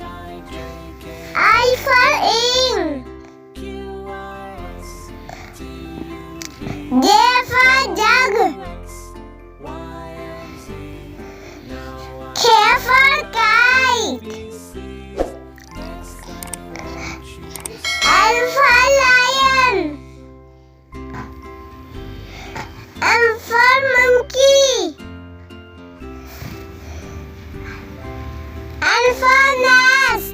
I for ink. J for jug. K for kite. L for lion. M for monkey. N for nest.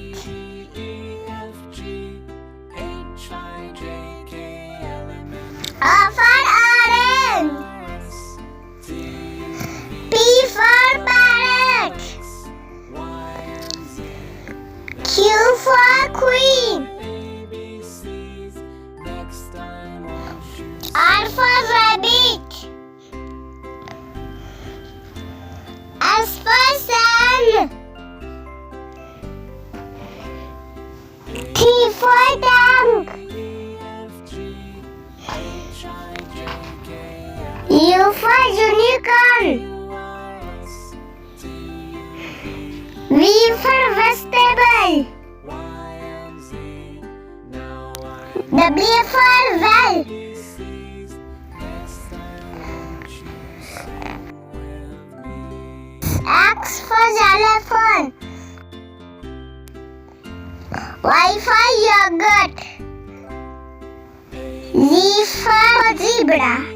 O for orange. P for parrot. Q for queen. R for rabbit. S for sun. T for tank. U for unicorn. V for vegetable. W for well. X for xylophone. Y for yogurt. Z for zebra.